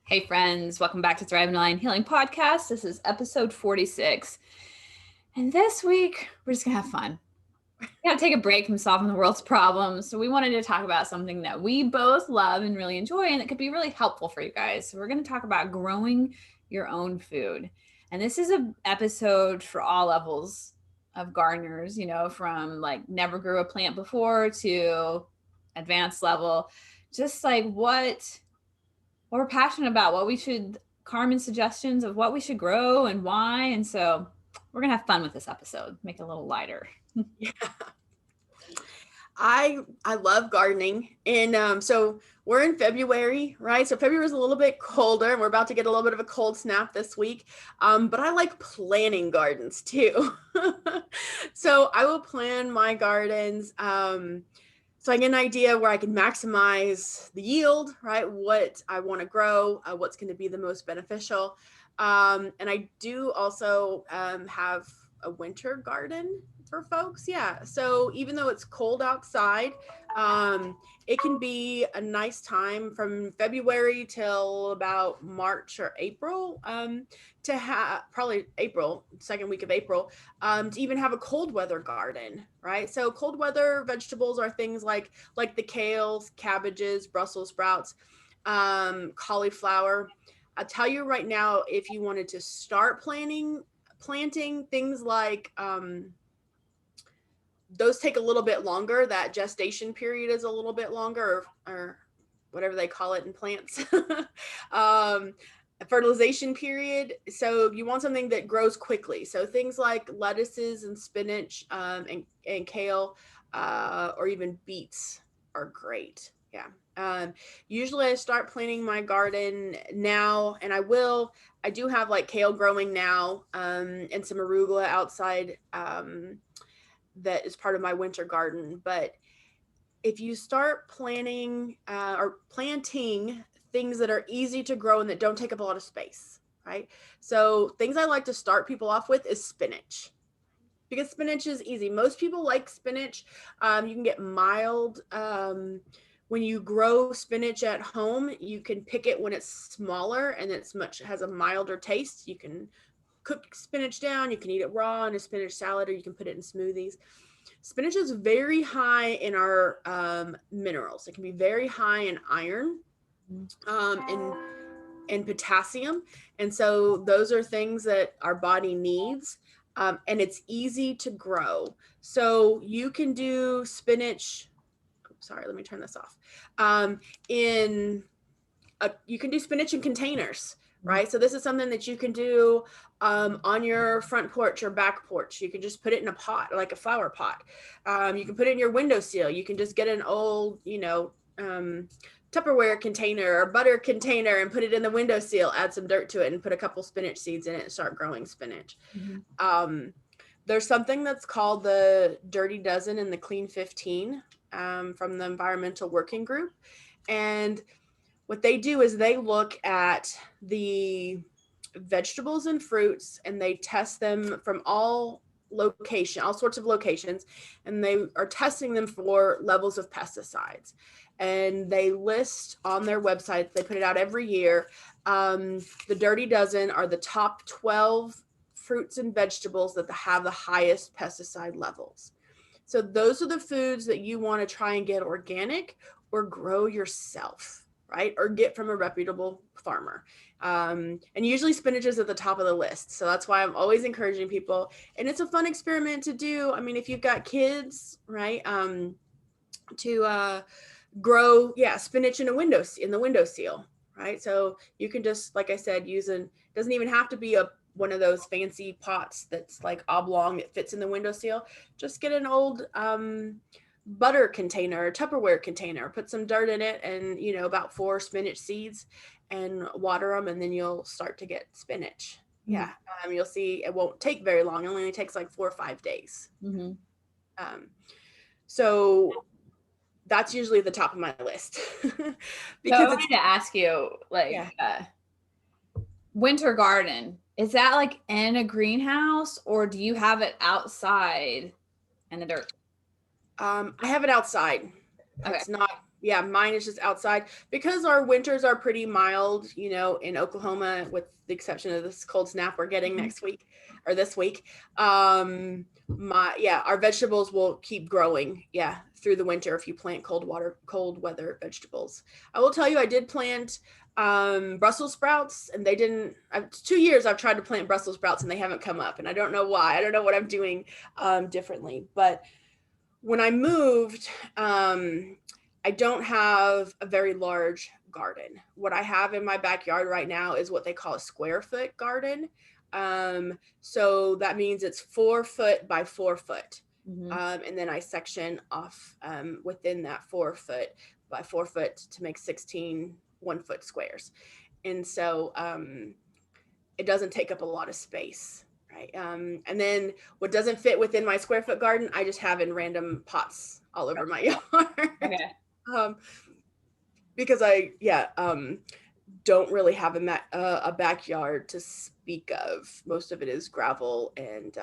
Hey friends, welcome back to Thrive and Align Healing Podcast. This is episode 46. And this week, we're just gonna have fun. We gotta take a break from solving the world's problems. So we wanted to talk about something that we both love and really enjoy, and it could be really helpful for you guys. So we're gonna talk about growing your own food. And this is an episode for all levels of gardeners, from like never grew a plant before to advanced level. Just like what we're passionate about, Carmen's suggestions of what we should grow and why. And so we're going to have fun with this episode, make it a little lighter. Yeah. I love gardening. And so we're in February, right? So February is a little bit colder and we're about to get a little bit of a cold snap this week. But I like planting gardens too. So I will plan my gardens. So I get an idea where I can maximize the yield, right? What I want to grow, what's going to be the most beneficial. And I do also have a winter garden for folks. Yeah. So even though it's cold outside, it can be a nice time from February till about March or April to have probably April, second week of April, to even have a cold weather garden, right? So cold weather vegetables are things like the kales, cabbages, Brussels sprouts, cauliflower. I'll tell you right now, if you wanted to start planting things like those take a little bit longer. That gestation period is a little bit longer, or whatever they call it in plants. A fertilization period. So you want something that grows quickly. So things like lettuces and spinach and kale or even beets are great. Yeah. Usually I start planting my garden now, and I do have like kale growing now and some arugula outside that is part of my winter garden. But if you start planting or planting things that are easy to grow and that don't take up a lot of space, right? So things I like to start people off with is spinach, because spinach is easy. Most people like spinach. You can get mild. When you grow spinach at home, you can pick it when it's smaller and has a milder taste. You can cook spinach down. You can eat it raw in a spinach salad, or you can put it in smoothies. Spinach is very high in our minerals. It can be very high in iron and potassium. And so those are things that our body needs. And it's easy to grow. So you can do spinach. Sorry, let me turn this off. You can do spinach in containers, right? So this is something that you can do on your front porch or back porch. You can just put it in a pot, like a flower pot. You can put it in your windowsill. You can just get an old, Tupperware container or butter container and put it in the windowsill, add some dirt to it and put a couple spinach seeds in it and start growing spinach. Mm-hmm. There's something that's called the Dirty Dozen and the Clean 15 from the Environmental Working Group. And what they do is they look at the vegetables and fruits and they test them from all sorts of locations, and they are testing them for levels of pesticides. And they list on their website, they put it out every year, the Dirty Dozen are the top 12 fruits and vegetables that have the highest pesticide levels. So those are the foods that you want to try and get organic or grow yourself, right? Or get from a reputable farmer. And usually spinach is at the top of the list. So that's why I'm always encouraging people. And it's a fun experiment to do. I mean, if you've got kids, right, to grow, spinach in the windowsill, right? So you can just, like I said, doesn't even have to be one of those fancy pots that's like oblong that fits in the windowsill. Just get an old butter container or Tupperware container, put some dirt in it and, about 4 spinach seeds and water them, and then you'll start to get spinach. Mm-hmm. Yeah. You'll see it won't take very long. It only takes like 4 or 5 days. Mm-hmm. So that's usually at the top of my list. Because I wanted to ask you, winter garden, is that like in a greenhouse or do you have it outside in the dirt? I have it outside. Okay. Yeah, mine is just outside because our winters are pretty mild, you know, in Oklahoma, with the exception of this cold snap we're getting next week or this week. Our vegetables will keep growing, through the winter if you plant cold weather vegetables. I will tell you, I did plant Brussels sprouts, and 2 years I've tried to plant Brussels sprouts and they haven't come up, and I don't know why. I don't know what I'm doing differently, but when I moved, I don't have a very large garden. What I have in my backyard right now is what they call a square foot garden. So that means it's 4 foot by 4 foot. And then I section off within that 4 foot by 4 foot to make 16 1-foot squares. And so it doesn't take up a lot of space. Right. And then what doesn't fit within my square foot garden, I just have in random pots all over my yard. Okay. Because I don't really have a backyard to speak of. Most of it is gravel and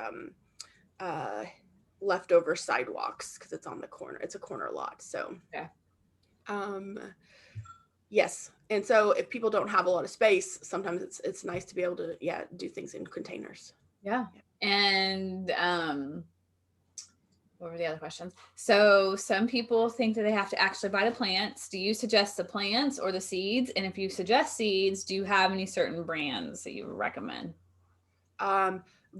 leftover sidewalks because it's on the corner. It's a corner lot. So yes. And so if people don't have a lot of space, sometimes it's nice to be able to do things in containers. Yeah. And what were the other questions? So some people think that they have to actually buy the plants. Do you suggest the plants or the seeds? And if you suggest seeds, do you have any certain brands that you recommend?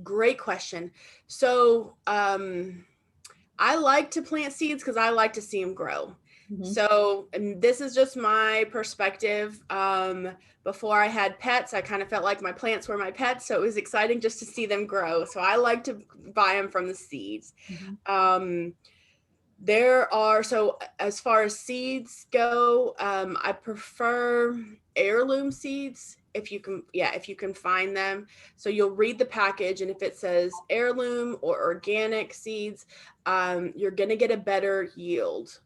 Great question. So I like to plant seeds because I like to see them grow. So, and this is just my perspective. Before I had pets, I kind of felt like my plants were my pets. So it was exciting just to see them grow. So I like to buy them from the seeds. So as far as seeds go, I prefer heirloom seeds if you can find them. So you'll read the package, and if it says heirloom or organic seeds, you're going to get a better yield.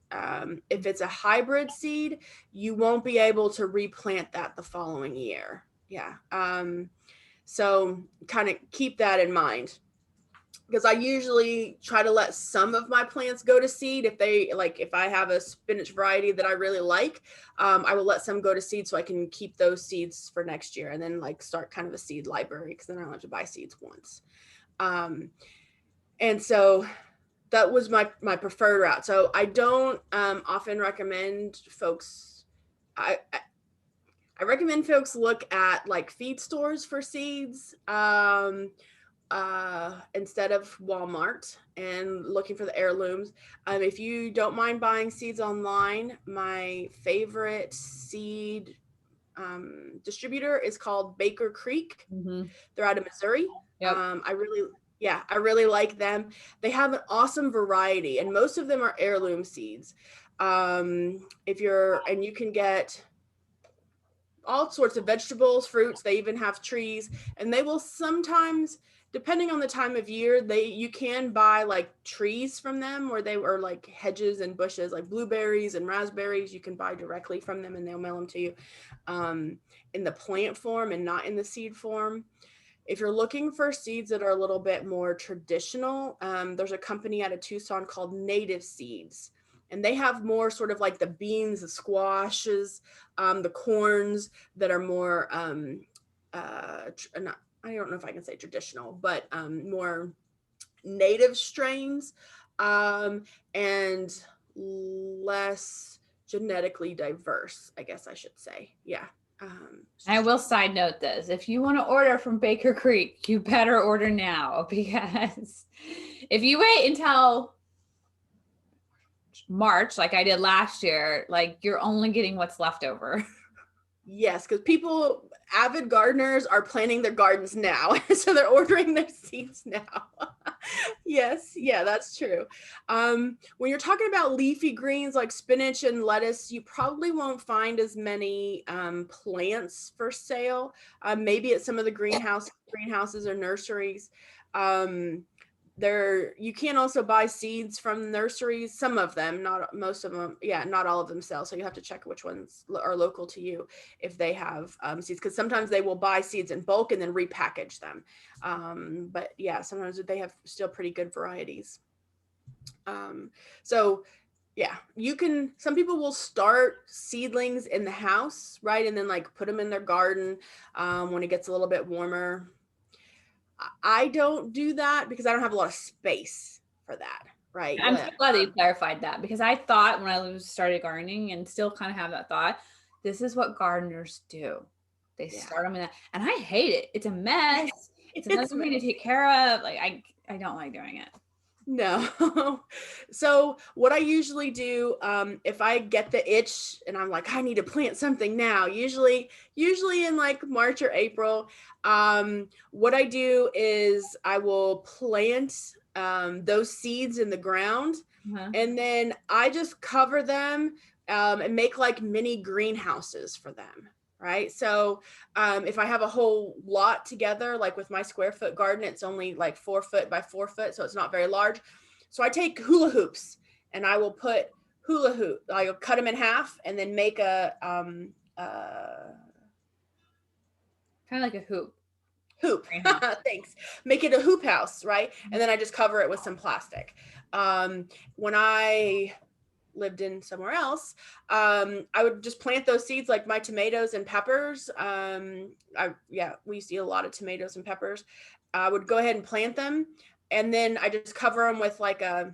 If it's a hybrid seed, you won't be able to replant that the following year. So kind of keep that in mind, because I usually try to let some of my plants go to seed. If I have a spinach variety that I really like, I will let some go to seed so I can keep those seeds for next year, and then start kind of a seed library, because then I don't have to buy seeds once. And so that was my preferred route. So I don't often recommend folks. I recommend folks look at feed stores for seeds instead of Walmart, and looking for the heirlooms. If you don't mind buying seeds online, my favorite seed distributor is called Baker Creek. They're out of Missouri. I really like them. They have an awesome variety, and most of them are heirloom seeds. And you can get all sorts of vegetables, fruits. They even have trees, and they will sometimes, depending on the time of year, you can buy trees from them, or they were hedges and bushes, like blueberries and raspberries. You can buy directly from them, and they'll mail them to you in the plant form and not in the seed form. If you're looking for seeds that are a little bit more traditional, there's a company out of Tucson called Native Seeds. And they have more sort of the beans, the squashes, the corns that are more, I don't know if I can say traditional, but more native strains, and less genetically diverse, I guess I should say. I will side note this. If you want to order from Baker Creek, you better order now, because if you wait until March, like I did last year, you're only getting what's left over. Yes, because avid gardeners are planting their gardens now. So they're ordering their seeds now. Yes, that's true. When you're talking about leafy greens like spinach and lettuce, you probably won't find as many plants for sale. Maybe at some of the greenhouses or nurseries. You can also buy seeds from nurseries. Some of them, not most of them. Not all of them sell. So you have to check which ones are local to you if they have seeds, because sometimes they will buy seeds in bulk and then repackage them. But sometimes they have still pretty good varieties. So Yeah, some people will start seedlings in the house, right? And then like put them in their garden when it gets a little bit warmer. I don't do that because I don't have a lot of space for that, right? I'm so glad that you clarified that, because I thought when I started gardening, and still kind of have that thought, this is what gardeners do. They start them in that, and I hate it. It's a mess. It's another thing to take care of. Like I don't like doing it. No. So what I usually do, if I get the itch and I'm like, I need to plant something now, usually in like March or April, what I do is I will plant those seeds in the ground, and then I just cover them and make like mini greenhouses for them. Right. So if I have a whole lot together, like with my square foot garden, it's only like 4 foot by 4 foot. So it's not very large. So I take hula hoops and I will put I'll cut them in half and then make a kind of like a hoop. Thanks. Make it a hoop house. Right. And then I just cover it with some plastic. When I lived in somewhere else, I would just plant those seeds, like my tomatoes and peppers. We used to eat a lot of tomatoes and peppers. I would go ahead and plant them, and then I just cover them with like a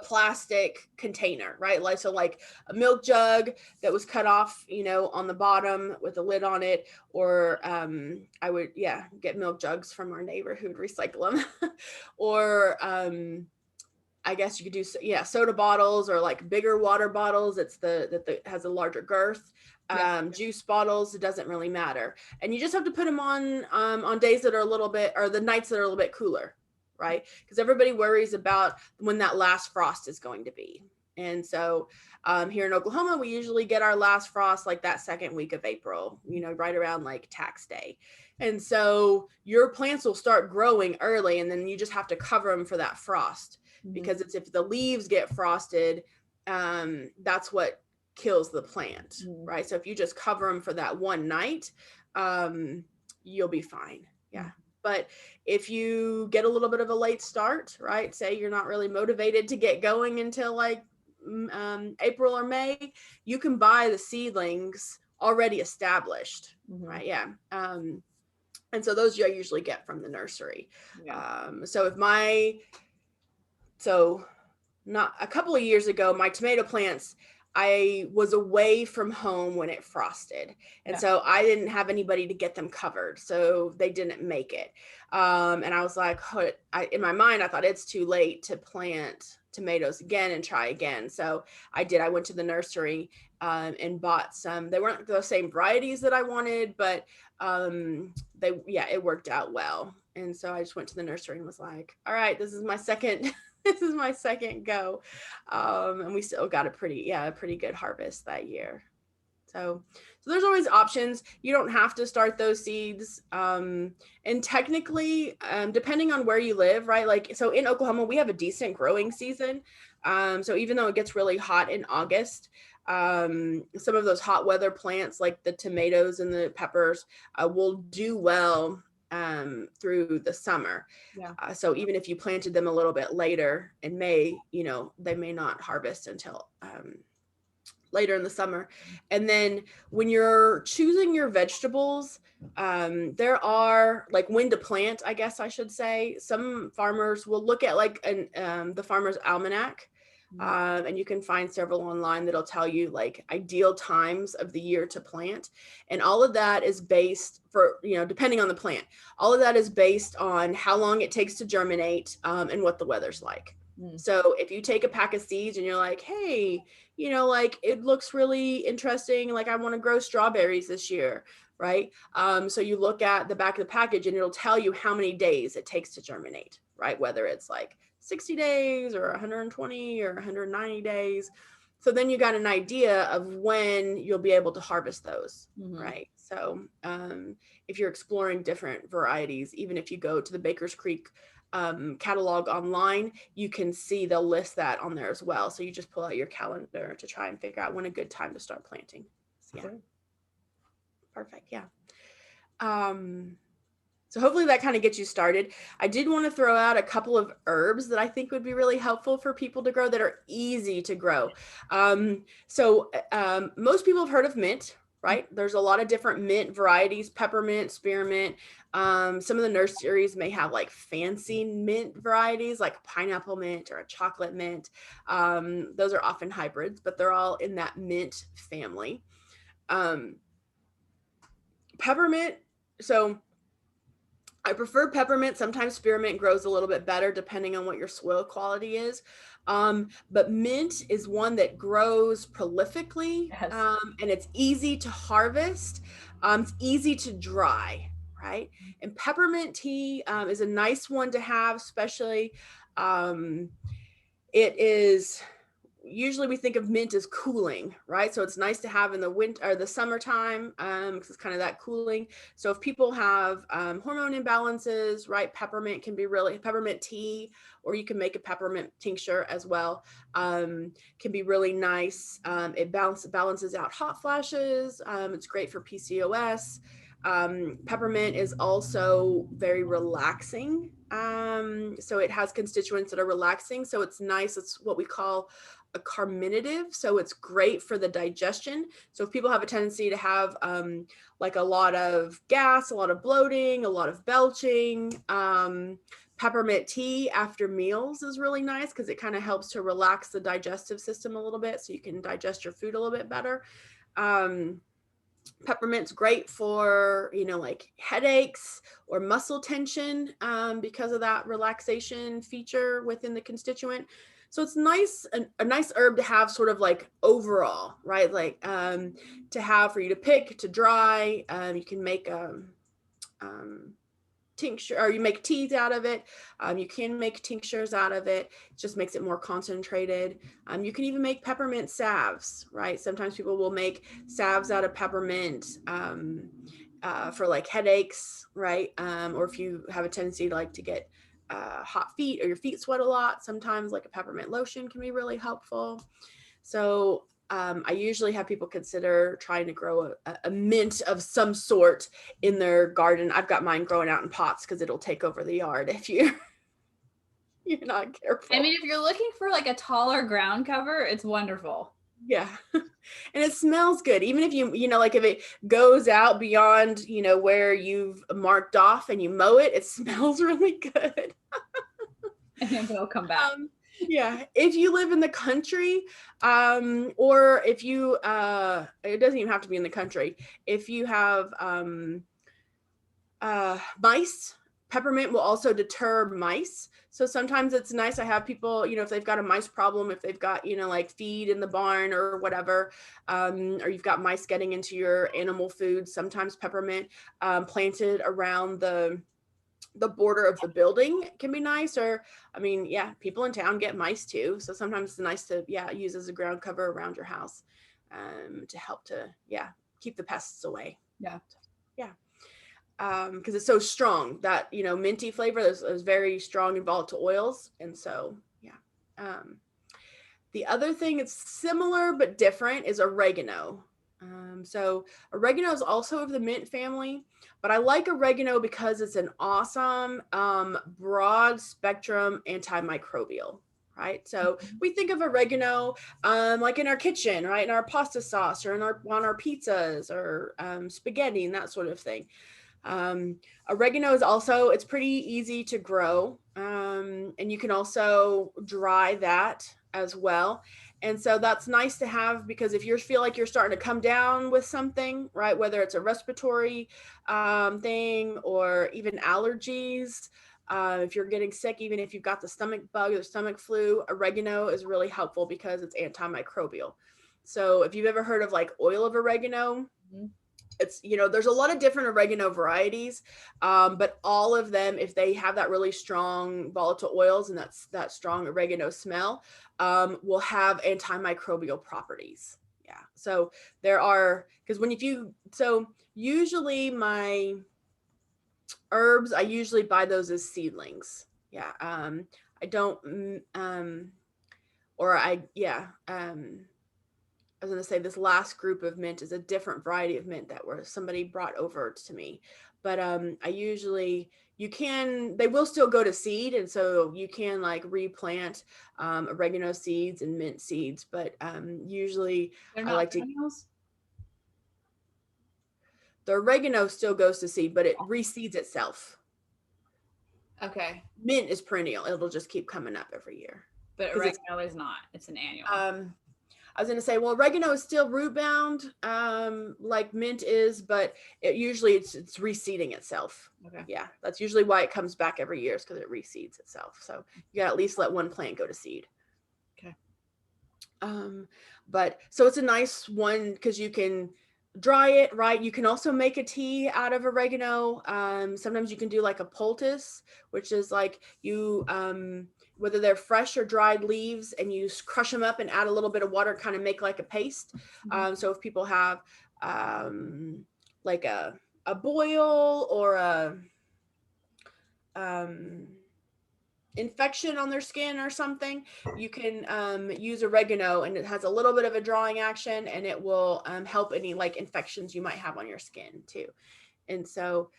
plastic container, right? Like, so like a milk jug that was cut off, on the bottom with a lid on it, or I would get milk jugs from our neighbor who would recycle them, or I guess you could do soda bottles, or like bigger water bottles. It's that has a larger girth. Juice bottles, it doesn't really matter. And you just have to put them on days that are a little bit, or the nights that are a little bit cooler, right? Because everybody worries about when that last frost is going to be. And so here in Oklahoma, we usually get our last frost like that second week of April, right around like tax day. And so your plants will start growing early, and then you just have to cover them for that frost. Because it's, if the leaves get frosted, that's what kills the plant, right? So if you just cover them for that one night, you'll be fine. Yeah. But if you get a little bit of a late start, right? Say you're not really motivated to get going until like April or May, you can buy the seedlings already established, right? Yeah. And so those I usually get from the nursery. So not a couple of years ago, my tomato plants, I was away from home when it frosted. And so I didn't have anybody to get them covered. So they didn't make it. And I was like, in my mind, I thought it's too late to plant tomatoes again and try again. So I went to the nursery and bought some. They weren't the same varieties that I wanted, but it worked out well. And so I just went to the nursery and was like, all right, this is my second go. And we still got a pretty good harvest that year. So there's always options. You don't have to start those seeds. And technically, depending on where you live, right? Like, so in Oklahoma, we have a decent growing season. So even though it gets really hot in August, some of those hot weather plants, like the tomatoes and the peppers, will do well through the summer. So even if you planted them a little bit later in May, they may not harvest until later in the summer. And then when you're choosing your vegetables, there are like when to plant, I guess I should say. Some farmers will look at like the Farmer's Almanac. And you can find several online that'll tell you like ideal times of the year to plant. And all of that is based depending on the plant, all of that is based on how long it takes to germinate and what the weather's like. So if you take a pack of seeds and you're like, hey, like it looks really interesting, like I want to grow strawberries this year, right? So you look at the back of the package and it'll tell you how many days it takes to germinate, right? Whether it's like 60 days or 120 or 190 days. So then you got an idea of when you'll be able to harvest those, right? So if you're exploring different varieties, even if you go to the Baker's Creek catalog online, you can see they'll list that on there as well. So you just pull out your calendar to try and figure out when a good time to start planting. So, yeah. Perfect. Yeah. So hopefully that kind of gets you started. I did want to throw out a couple of herbs that I think would be really helpful for people to grow that are easy to grow. Most people have heard of mint, right? There's a lot of different mint varieties, peppermint, spearmint. Some of the nurseries may have like fancy mint varieties like pineapple mint or a chocolate mint. Those are often hybrids, but they're all in that mint family. Peppermint. So I prefer peppermint. Sometimes spearmint grows a little bit better depending on what your soil quality is. But mint is one that grows prolifically, Yes. And it's easy to harvest. It's easy to dry, right? And peppermint tea is a nice one to have, especially it is usually we think of mint as cooling, right? So it's nice to have in the winter or the summertime because it's kind of that cooling. So if people have hormone imbalances, right, peppermint tea, or you can make a peppermint tincture as well, can be really nice. It balances out hot flashes. It's great for PCOS. Peppermint is also very relaxing. So it has constituents that are relaxing. So it's nice. It's what we call a carminative, so it's great for the digestion. So if people have a tendency to have like a lot of gas, a lot of bloating, a lot of belching, peppermint tea after meals is really nice because it kind of helps to relax the digestive system a little bit so you can digest your food a little bit better. Peppermint's great for, like headaches or muscle tension because of that relaxation feature within the constituent. So it's nice, a nice herb to have sort of like overall, right? Like to have for you to pick, to dry. You can make tincture, or you make teas out of it. You can make tinctures out of it. It just makes it more concentrated. You can even make peppermint salves, right? Sometimes people will make salves out of peppermint for like headaches, right? Or if you have a tendency to get hot feet or your feet sweat a lot, sometimes like a peppermint lotion can be really helpful. So I usually have people consider trying to grow a mint of some sort in their garden. I've got mine growing out in pots because it'll take over the yard if you're not careful. I mean, if you're looking for like a taller ground cover, it's wonderful. Yeah. And it smells good. Even if like if it goes out beyond, where you've marked off and you mow it, it smells really good. And then it'll come back. Yeah. If you live in the country, or if you, it doesn't even have to be in the country. If you have mice, peppermint will also deter mice. So sometimes it's nice. I have people, if they've got a mice problem, if they've got, like feed in the barn or whatever, or you've got mice getting into your animal food, sometimes peppermint planted around the border of the building can be nice. Or people in town get mice too, so sometimes it's nice to use as a ground cover around your house to help to keep the pests away. Because it's so strong, that minty flavor is very strong in volatile oils. And so the other thing it's similar but different is oregano. So oregano is also of the mint family, but I like oregano because it's an awesome broad spectrum antimicrobial, right? So we think of oregano like in our kitchen, right? In our pasta sauce or on our pizzas or spaghetti and that sort of thing. Oregano is also, it's pretty easy to grow. And you can also dry that as well. And so that's nice to have, because if you feel like you're starting to come down with something, right, whether it's a respiratory thing or even allergies, if you're getting sick, even if you've got the stomach bug or stomach flu, oregano is really helpful because it's antimicrobial. So if you've ever heard of like oil of oregano, it's, there's a lot of different oregano varieties, but all of them, if they have that really strong volatile oils and that strong oregano smell, will have antimicrobial properties. Yeah. So there are, because usually my herbs, I usually buy those as seedlings. Yeah. I don't, I was going to say this last group of mint is a different variety of mint that somebody brought over to me. But they will still go to seed. And so you can like replant oregano seeds and mint seeds. But usually They're I not like perennials? the oregano still goes to seed, but it reseeds itself. Okay. Mint is perennial. It'll just keep coming up every year. But oregano is not. It's an annual. I was going to say, well, oregano is still root bound, like mint is, but it's reseeding itself. Okay. Yeah, that's usually why it comes back every year, is because it reseeds itself. So you got to at least let one plant go to seed. Okay. But so it's a nice one because you can dry it, right? You can also make a tea out of oregano. Sometimes you can do like a poultice, which is like you whether they're fresh or dried leaves, and you crush them up and add a little bit of water, kind of make like a paste. So if people have like a boil or a infection on their skin or something, you can use oregano, and it has a little bit of a drying action, and it will help any like infections you might have on your skin too. And so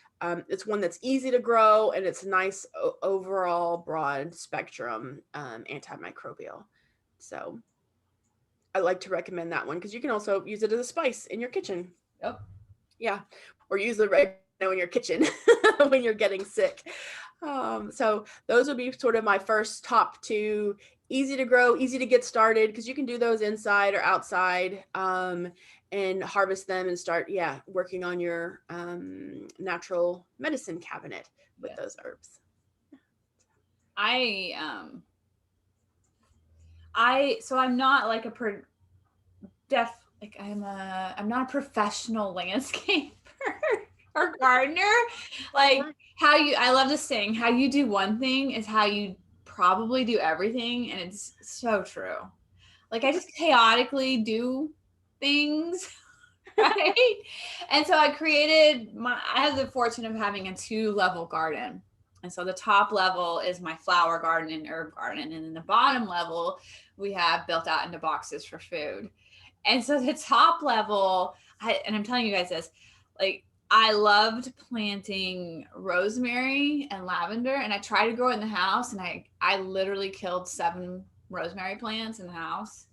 it's one that's easy to grow, and it's nice overall broad spectrum antimicrobial. So I like to recommend that one because you can also use it as a spice in your kitchen. Yep. Yeah. Or use the oregano in your kitchen when you're getting sick. So those would be sort of my first top two. Easy to grow, easy to get started, because you can do those inside or outside, and harvest them and start, working on your natural medicine cabinet with those herbs. So I'm not like I'm not a professional landscaper or gardener. Like I love to sing, how you do one thing is how you probably do everything. And it's so true. Like I just chaotically do things. Right. And so I have the fortune of having a 2-level garden. And so the top level is my flower garden and herb garden. And then the bottom level we have built out into boxes for food. And so the top level, and I'm telling you guys this, like I loved planting rosemary and lavender, and I tried to grow it in the house, and I literally killed 7 rosemary plants in the house.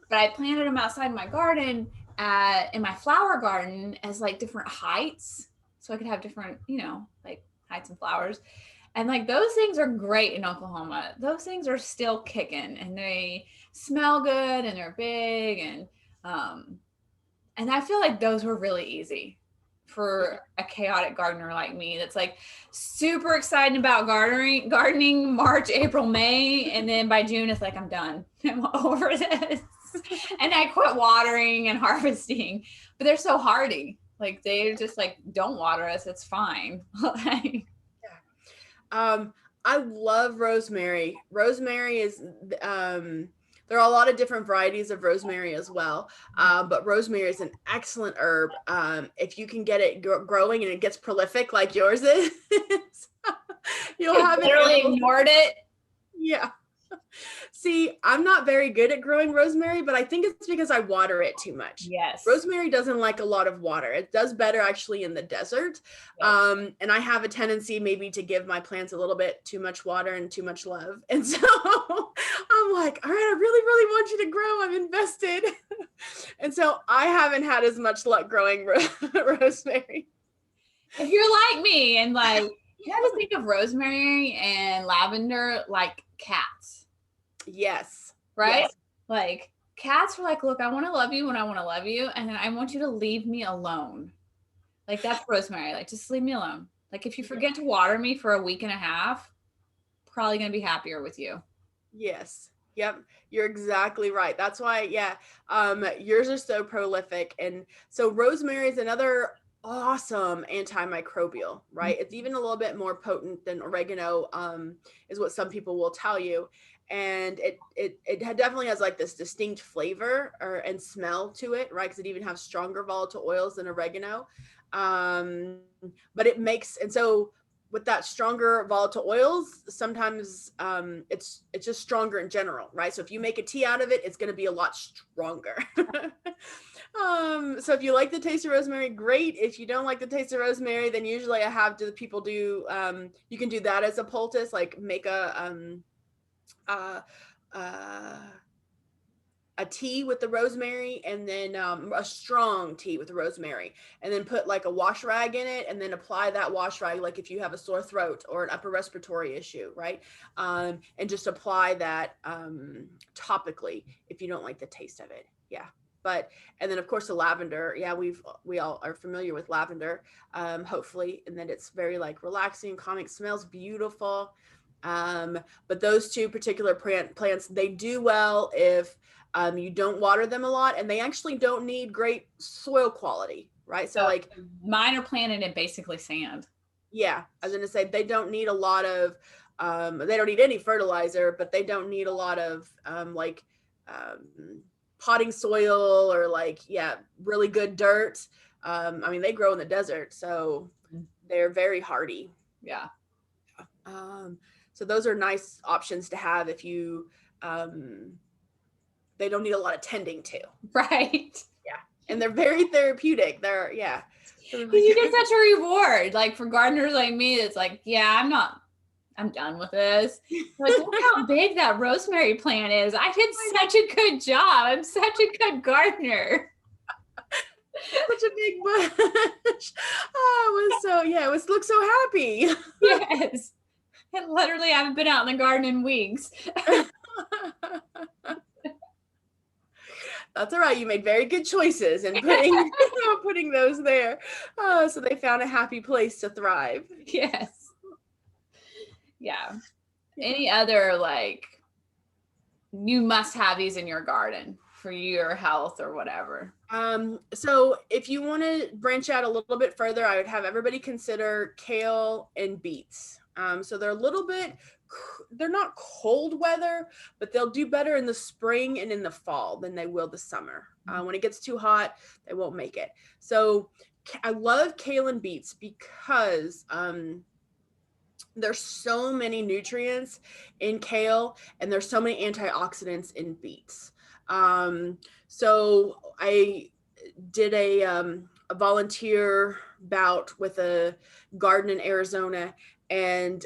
But I planted them outside my garden in my flower garden as like different heights. So I could have different, like heights and flowers. And like those things are great in Oklahoma. Those things are still kicking, and they smell good, and they're big. And I feel like those were really easy for a chaotic gardener like me that's like super excited about gardening March, April, May. And then by June, it's like, I'm done. I'm over this. And I quit watering and harvesting, but they're so hardy. Like they just like, don't water us. It's fine. I love rosemary. Rosemary is, there are a lot of different varieties of rosemary as well. But rosemary is an excellent herb. If you can get it growing and it gets prolific like yours is, you'll have literally ignored it. Yeah. See, I'm not very good at growing rosemary, but I think it's because I water it too much. Yes. Rosemary doesn't like a lot of water. It does better actually in the desert. Yes. And I have a tendency maybe to give my plants a little bit too much water and too much love. And so I'm like, all right, I really, really want you to grow. I'm invested. And so I haven't had as much luck growing rosemary. If you're like me and like, you have to think of rosemary and lavender like cats. Yes. Right? Yes. Like cats are like, look, I want to love you when I want to love you. And then I want you to leave me alone. Like that's rosemary. Like just leave me alone. Like if you forget to water me for a week and a half, probably going to be happier with you. Yes. Yep. You're exactly right. That's why, yours are so prolific. And so rosemary is another awesome antimicrobial, right? Mm-hmm. It's even a little bit more potent than oregano, is what some people will tell you. And it definitely has like this distinct flavor and smell to it, right? Because it even has stronger volatile oils than oregano. But it makes, and so with that stronger volatile oils, sometimes it's just stronger in general, right? So if you make a tea out of it, it's going to be a lot stronger. So if you like the taste of rosemary, great. If you don't like the taste of rosemary, then usually I have people do, you can do that as a poultice, like make a tea with the rosemary, and then a strong tea with the rosemary, and then put like a wash rag in it, and then apply that wash rag, like if you have a sore throat or an upper respiratory issue, right? And just apply that topically if you don't like the taste of it. Yeah. And then of course the lavender. Yeah, we all are familiar with lavender, hopefully, and then it's very like relaxing, calming, smells beautiful. But those two particular plants, they do well if you don't water them a lot, and they actually don't need great soil quality, right? So like mine are planted in basically sand. Yeah, I was gonna say they don't need a lot of they don't need any fertilizer, but they don't need a lot of potting soil or really good dirt. I mean, they grow in the desert, so they're very hardy. Yeah. So those are nice options to have if you they don't need a lot of tending to. Right. Yeah. And they're very therapeutic. They're you get such a reward. Like for gardeners like me, it's like, yeah, I'm done with this. Like, look how big that rosemary plant is. I did such a good job. I'm such a good gardener. Such a big bush. Oh, it was look so happy. Yes. I literally haven't been out in the garden in weeks. That's all right. You made very good choices in putting those there. So they found a happy place to thrive. Yes. Yeah. Any other you must have these in your garden for your health or whatever? So if you want to branch out a little bit further, I would have everybody consider kale and beets. So they're not cold weather, but they'll do better in the spring and in the fall than they will the summer. When it gets too hot, they won't make it. So I love kale and beets because there's so many nutrients in kale, and there's so many antioxidants in beets. So I did a volunteer bout with a garden in Arizona, and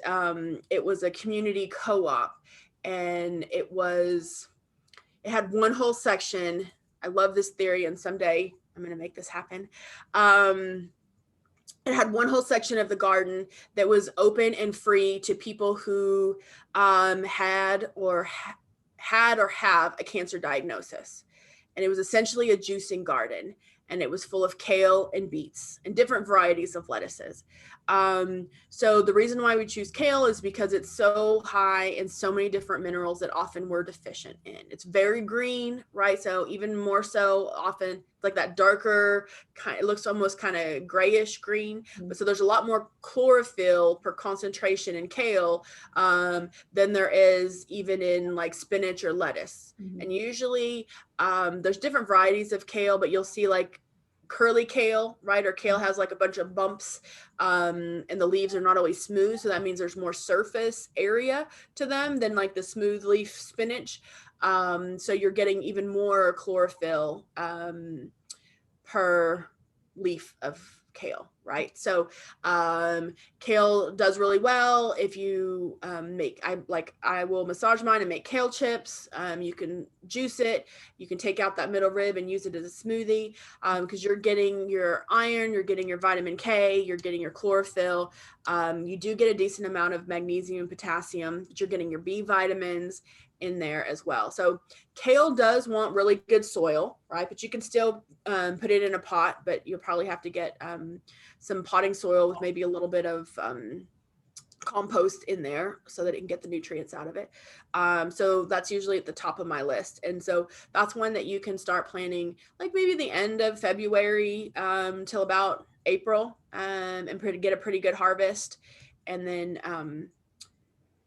it was a community co-op, and it had one whole section. I love this theory, and someday I'm going to make this happen. It had one whole section of the garden that was open and free to people who had or have a cancer diagnosis. And it was essentially a juicing garden, and it was full of kale and beets and different varieties of lettuces. So the reason why we choose kale is because it's so high in so many different minerals that often we're deficient in. It's very green, right? So even more so often like that darker kind, it looks almost kind of grayish green. But so there's a lot more chlorophyll per concentration in kale than there is even in like spinach or lettuce. And usually there's different varieties of kale, but you'll see like curly kale, right? Or kale has like a bunch of bumps and the leaves are not always smooth. So that means there's more surface area to them than like the smooth leaf spinach. So you're getting even more chlorophyll per leaf of kale, right? So kale does really well if you I will massage mine and make kale chips. You can juice it, you can take out that middle rib and use it as a smoothie, because you're getting your iron, you're getting your vitamin K, you're getting your chlorophyll. You do get a decent amount of magnesium and potassium, but you're getting your B vitamins in there as well. So kale does want really good soil, right? But you can still put it in a pot, but you'll probably have to get some potting soil with maybe a little bit of compost in there so that it can get the nutrients out of it. So that's usually at the top of my list. And so that's one that you can start planting like maybe the end of February till about April and get a pretty good harvest. And then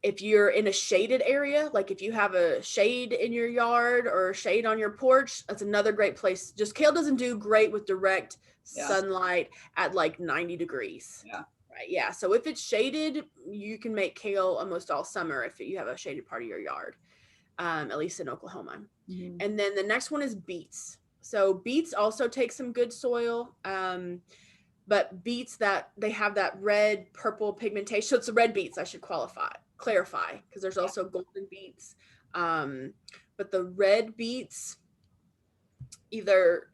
if you're in a shaded area, like if you have a shade in your yard or a shade on your porch, that's another great place. Just kale doesn't do great with direct sunlight at like 90 degrees. Yeah. Right. Yeah. So if it's shaded, you can make kale almost all summer if you have a shaded part of your yard, at least in Oklahoma. Mm-hmm. And then the next one is beets. So beets also take some good soil. But beets that they have that red purple pigmentation. So it's the red beets, I should clarify, because there's also golden beets. But the red beets, either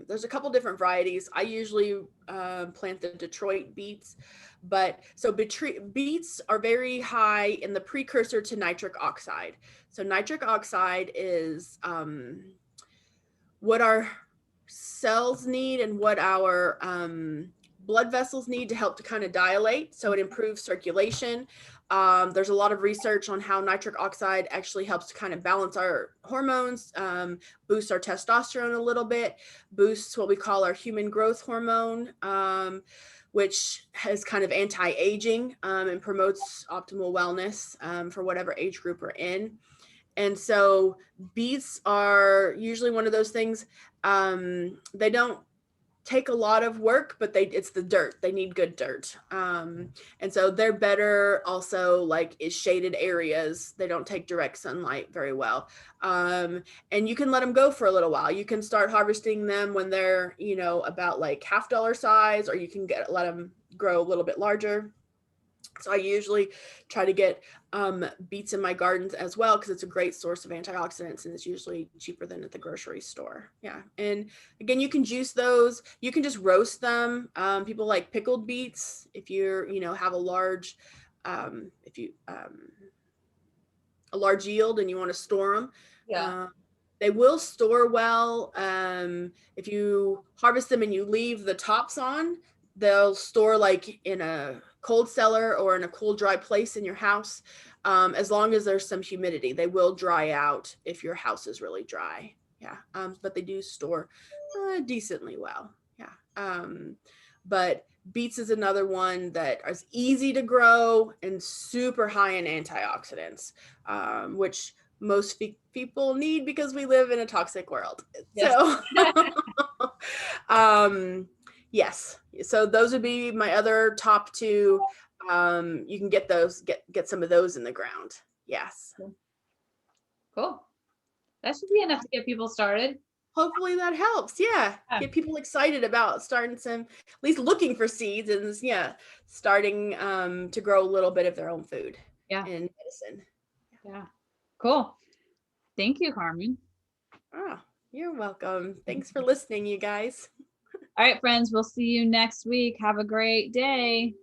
there's a couple different varieties. I usually plant the Detroit beets, but so beets are very high in the precursor to nitric oxide. So nitric oxide is what our cells need and what our blood vessels need to help to kind of dilate. So it improves circulation. There's a lot of research on how nitric oxide actually helps to kind of balance our hormones, boosts our testosterone a little bit, boosts what we call our human growth hormone, which has kind of anti-aging and promotes optimal wellness for whatever age group we're in. And so beets are usually one of those things. They don't take a lot of work, but it's the dirt. They need good dirt. And so they're better also like is shaded areas. They don't take direct sunlight very well. And you can let them go for a little while. You can start harvesting them when they're, about like $half size, or you can let them grow a little bit larger. So I usually try to get beets in my gardens as well, because it's a great source of antioxidants, and it's usually cheaper than at the grocery store. Yeah. And again, you can juice those. You can just roast them. People like pickled beets. If you're, have a large, a large yield and you want to store them. Yeah. They will store well. If you harvest them and you leave the tops on, they'll store like in a cold cellar or in a cool, dry place in your house. As long as there's some humidity, they will dry out if your house is really dry. Yeah. But they do store decently well. Yeah. But beets is another one that is easy to grow and super high in antioxidants, which most people need because we live in a toxic world. Yes. So yes, so those would be my other top two. You can get those, get some of those in the ground. Yes. Cool. That should be enough to get people started. Hopefully that helps. Yeah. Get people excited about starting some, at least looking for seeds, and starting to grow a little bit of their own food. Yeah. And medicine. Yeah. Cool. Thank you, Carmen. Oh, you're welcome. Thanks for listening, you guys. All right, friends, we'll see you next week. Have a great day.